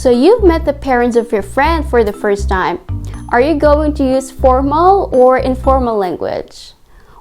So you've met the parents of your friend for the first time. Are you going to use formal or informal language?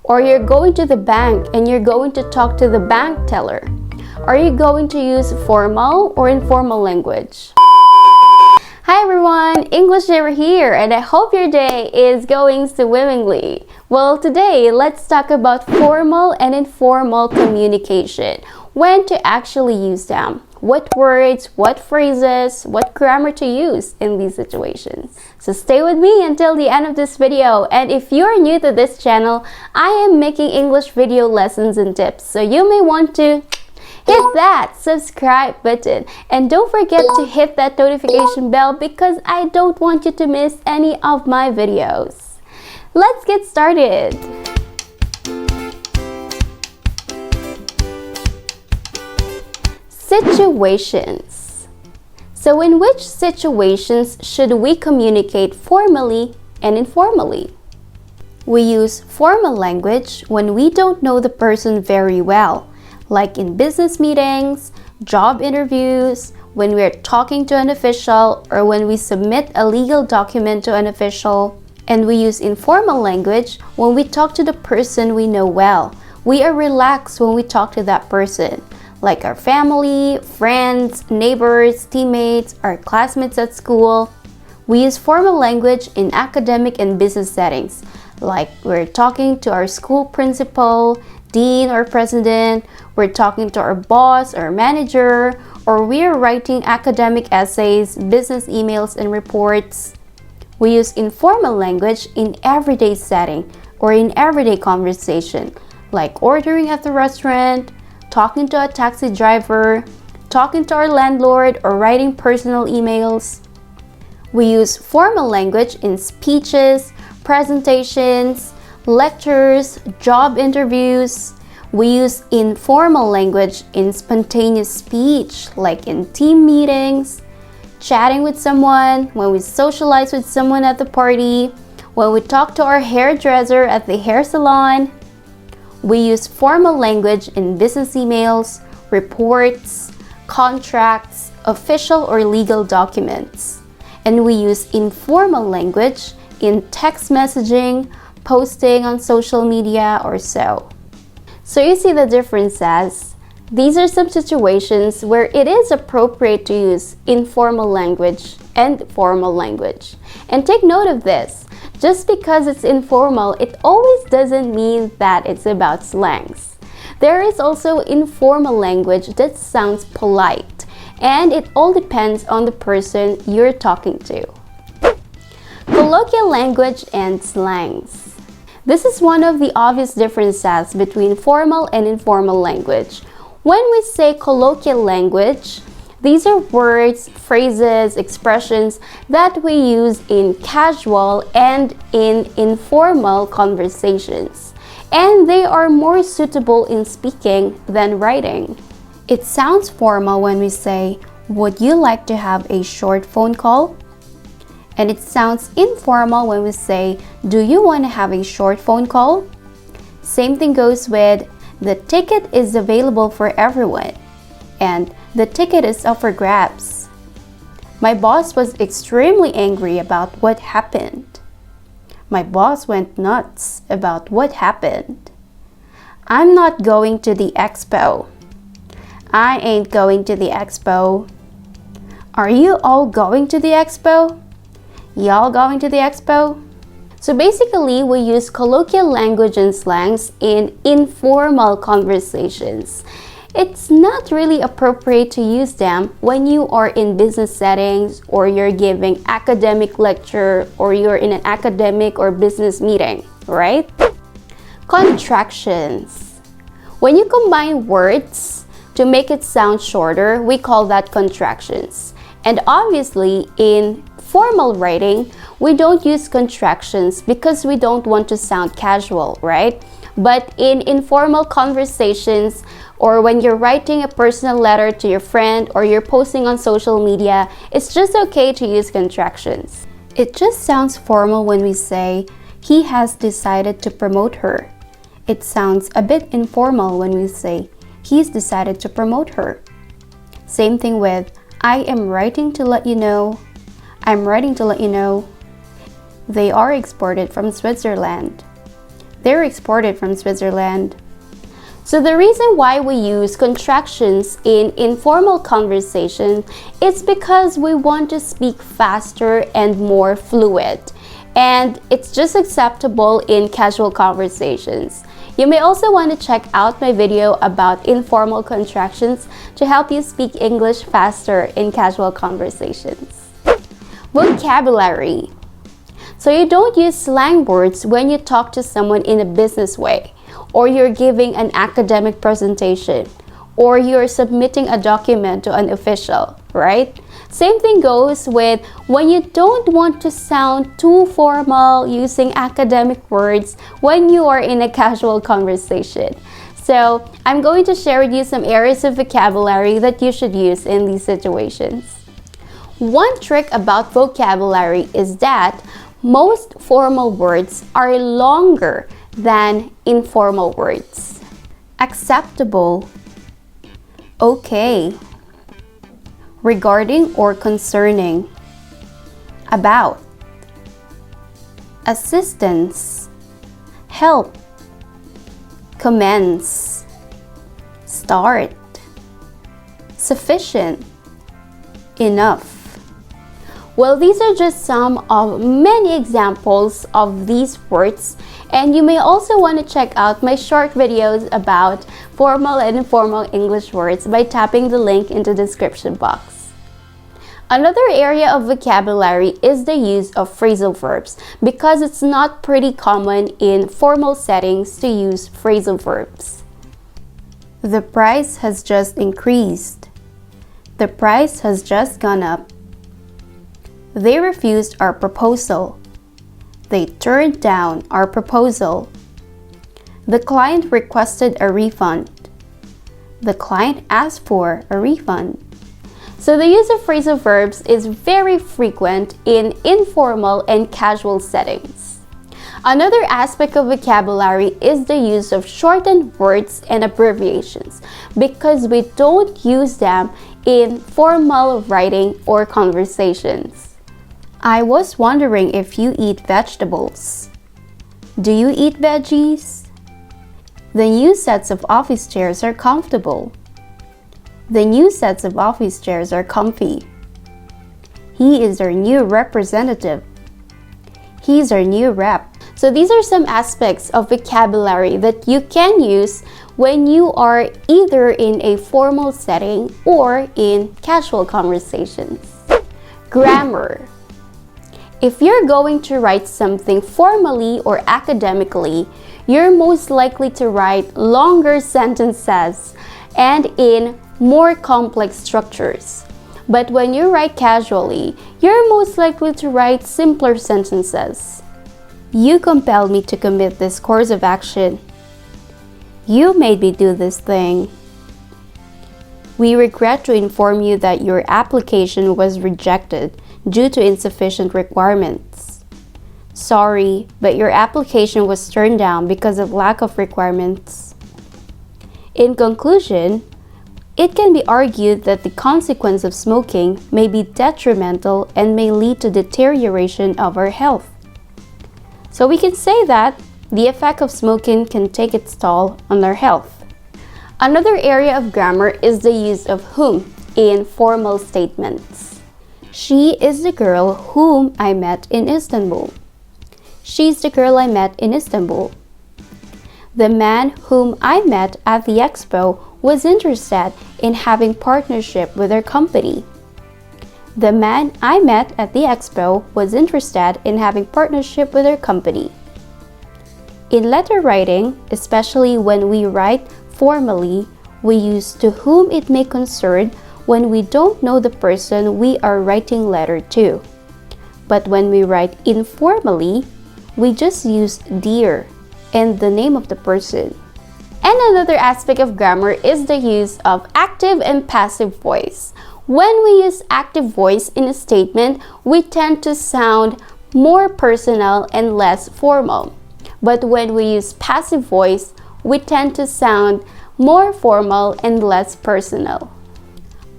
Or you're going to the bank and you're going to talk to the bank teller. Are you going to use formal or informal language? Hi everyone, ENGLISHERA here, and I hope your day is going swimmingly. Well, today let's talk about formal and informal communication. When to actually use them. What words, what phrases, what grammar to use in these situations. So stay with me until the end of this video, and if you're new to this channel, I am making English video lessons and tips, so you may want to hit that subscribe button and don't forget to hit that notification bell because I don't want you to miss any of my videos. Let's get started. Situations. So in which situations should we communicate formally and informally? We use formal language when we don't know the person very well, like in business meetings, job interviews, when we're talking to an official, or when we submit a legal document to an official. And we use informal language when we talk to the person we know well. We are relaxed when we talk to that person, like our family, friends, neighbors, teammates, our classmates at school. We use formal language in academic and business settings, like we're talking to our school principal, dean or president, we're talking to our boss or manager, or we're writing academic essays, business emails, and reports. We use informal language in everyday setting or in everyday conversation, like ordering at the restaurant, talking to a taxi driver, talking to our landlord, or writing personal emails. We use formal language in speeches, presentations, lectures, job interviews. We use informal language in spontaneous speech, like in team meetings, chatting with someone, when we socialize with someone at the party, when we talk to our hairdresser at the hair salon. We use formal language in business emails, reports, contracts, official or legal documents. And we use informal language in text messaging, posting on social media, or so. So you see the differences. These are some situations where it is appropriate to use informal language and formal language. And take note of this. Just because it's informal, it always doesn't mean that it's about slangs. There is also informal language that sounds polite, and it all depends on the person you're talking to. Colloquial language and slangs. This is one of the obvious differences between formal and informal language. When we say colloquial language, these are words, phrases, expressions that we use in casual and in informal conversations, and they are more suitable in speaking than writing. It sounds formal when we say, "Would you like to have a short phone call?" And it sounds informal when we say, "Do you want to have a short phone call?" Same thing goes with, "The ticket is available for everyone," and "The ticket is up for grabs." My boss was extremely angry about what happened. My boss went nuts about what happened. I'm not going to the expo. I ain't going to the expo. Are you all going to the expo? Y'all going to the expo? So basically, we use colloquial language and slangs in informal conversations. It's not really appropriate to use them when you are in business settings, or you're giving academic lecture, or you're in an academic or business meeting, right? Contractions. When you combine words to make it sound shorter, we call that contractions. And obviously, in formal writing, we don't use contractions because we don't want to sound casual, right? But in informal conversations, or when you're writing a personal letter to your friend, or you're posting on social media, it's just okay to use contractions. It just sounds formal when we say, "He has decided to promote her." It sounds a bit informal when we say, "He's decided to promote her." Same thing with, I am writing to let you know. I'm writing to let you know. They are exported from Switzerland. They're exported from Switzerland. So the reason why we use contractions in informal conversation is because we want to speak faster and more fluid. And it's just acceptable in casual conversations. You may also want to check out my video about informal contractions to help you speak English faster in casual conversations. Vocabulary. So you don't use slang words when you talk to someone in a business way, or you're giving an academic presentation, or you're submitting a document to an official, right? Same thing goes with when you don't want to sound too formal using academic words when you are in a casual conversation. So I'm going to share with you some areas of vocabulary that you should use in these situations. One trick about vocabulary is that most formal words are longer than informal words. Acceptable, okay, regarding or concerning, about, assistance, help, commence, start, sufficient, enough. Well, these are just some of many examples of these words, and you may also want to check out my short videos about formal and informal English words by tapping the link in the description box. Another area of vocabulary is the use of phrasal verbs because it's not pretty common in formal settings to use phrasal verbs. The price has just increased. The price has just gone up. They refused our proposal. They turned down our proposal. The client requested a refund. The client asked for a refund. So the use of phrasal verbs is very frequent in informal and casual settings. Another aspect of vocabulary is the use of shortened words and abbreviations because we don't use them in formal writing or conversations. I was wondering if you eat vegetables. Do you eat veggies? The new sets of office chairs are comfortable. The new sets of office chairs are comfy. He is our new representative. He's our new rep. So these are some aspects of vocabulary that you can use when you are either in a formal setting or in casual conversations. Grammar. If you're going to write something formally or academically, you're most likely to write longer sentences and in more complex structures. But when you write casually, you're most likely to write simpler sentences. You compelled me to commit this course of action. You made me do this thing. We regret to inform you that your application was rejected due to insufficient requirements. Sorry, but your application was turned down because of lack of requirements. In conclusion, it can be argued that the consequence of smoking may be detrimental and may lead to deterioration of our health. So we can say that the effect of smoking can take its toll on our health. Another area of grammar is the use of whom in formal statements. She is the girl whom I met in Istanbul. She's the girl I met in Istanbul. The man whom I met at the expo was interested in having partnership with our company. The man I met at the expo was interested in having partnership with our company. In letter writing, especially when we write formally, we use to whom it may concern when we don't know the person we are writing letter to. But when we write informally, we just use dear and the name of the person. And another aspect of grammar is the use of active and passive voice. When we use active voice in a statement, we tend to sound more personal and less formal. But when we use passive voice, we tend to sound more formal and less personal.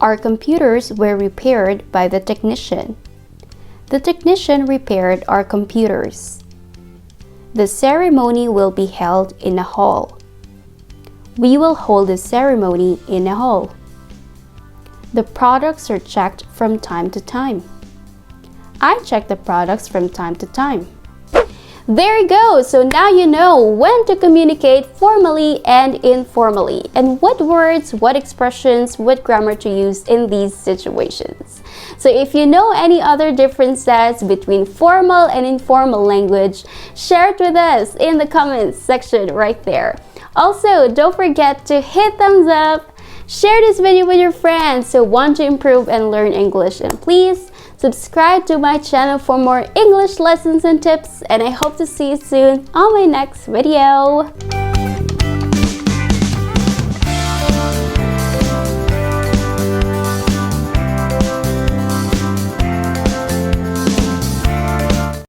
Our computers were repaired by the technician. The technician repaired our computers. The ceremony will be held in a hall. We will hold the ceremony in a hall. The products are checked from time to time. I check the products from time to time. There you go! So now you know when to communicate formally and informally, and what words, what expressions, what grammar to use in these situations. So if you know any other differences between formal and informal language, share it with us in the comments section right there. Also, don't forget to hit thumbs up, share this video with your friends who want to improve and learn English, and please subscribe to my channel for more English lessons and tips, and I hope to see you soon on my next video.